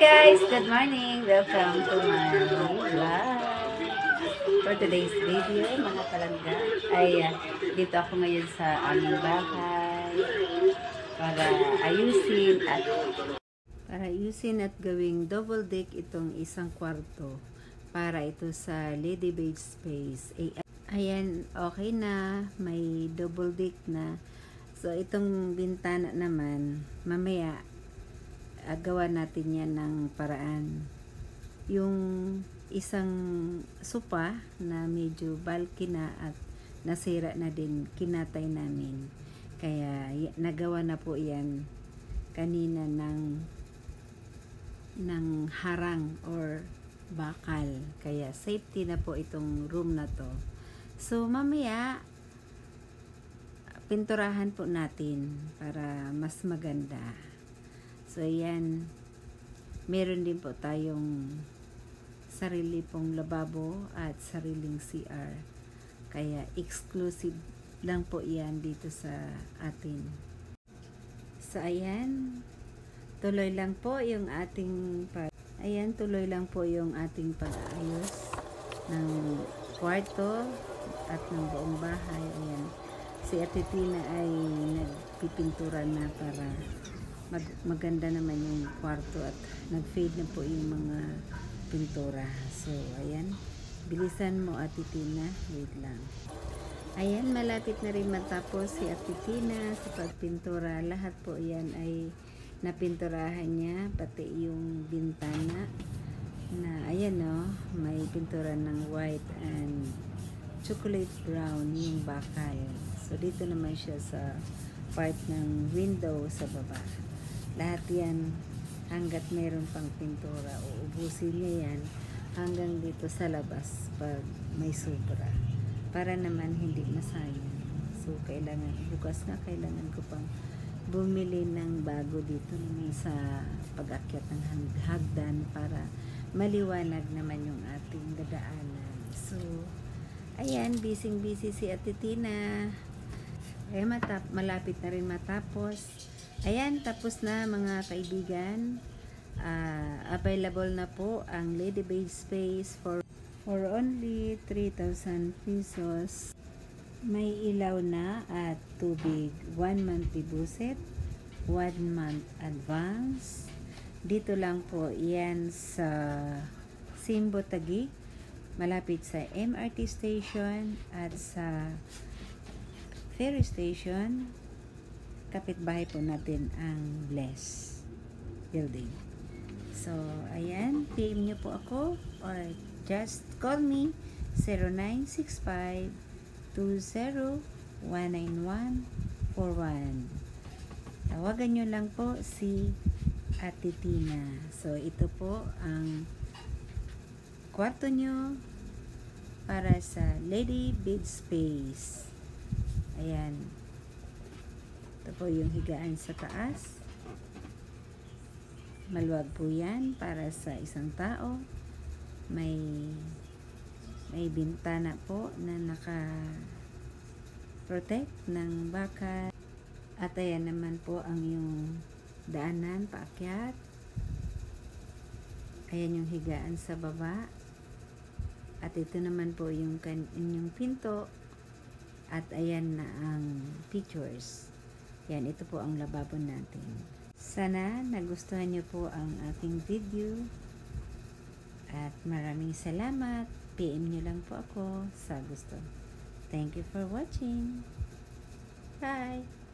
guys! Good morning! Welcome to my vlog. For today's video, mga palangga, ay dito ako ngayon sa aming bahay para ayusin at gawing double deck itong isang kwarto para ito sa Lady Beige Space. Ayan, okay na, may double deck na. So itong bintana naman, mamaya gawa natin yan ng paraan. Yung isang sopa na medyo bulky na at nasira na din, kinatay namin. Kaya nagawa na po yan kanina ng harang or bakal. Kaya safety na po itong room na to. So mamaya pinturahan po natin para mas maganda. So ayan, meron din po tayong sarili pong lababo at sariling CR. Kaya exclusive lang po yan dito sa atin. So ayan, tuloy lang po yung ating pag-aayos ng kwarto at ng buong bahay. Ayan, si Ate Tina ay nagpipintura na para maganda naman yung kwarto at nag-fade na po yung mga pintura. So ayan, bilisan mo Ate Tina, wait lang. Ayan, malapit na rin matapos si Ate Tina sa pagpintura. Lahat po yan ay napinturahan niya, pati yung bintana na ayan may pintura ng white and chocolate brown yung bakal. So dito naman siya sa part ng window sa baba. Lahat yan, hanggat mayroon pang pintura, uubusin niya yan hanggang dito sa labas pag may sobra. Para naman hindi masayang. So kailangan ko pang bumili ng bago dito naman sa pag-akyat ng hagdan para maliwanag naman yung ating dadaanan. So ayan, busy si Ate Tina. Ay, malapit na rin matapos. Ayan, tapos na mga kaibigan. Available na po ang Lady Beige Space for only 3,000 pesos. May ilaw na at tubig. 1 month deposit, 1 month advance. Dito lang po yan sa Simbo Taguig, malapit sa MRT station at sa ferry station. Kapitbahay po natin ang Bless building. So ayan, PM nyo po ako or just call me 0965-20-19141. Tawagan nyo lang po si Ate Tina. So ito po ang kwarto nyo para sa Lady Beige Space. Ayan, ito po yung higaan sa taas. Maluwag po yan para sa isang tao. May bintana po na naka-protect ng bakal. At ayan naman po ang yung daanan paakyat. Ayan yung higaan sa baba. At ito naman po yung pinto. At ayan na ang pictures. Yan, ito po ang lababo natin. Sana nagustuhan nyo po ang aking video. At maraming salamat. PM nyo lang po ako sa gusto. Thank you for watching. Bye!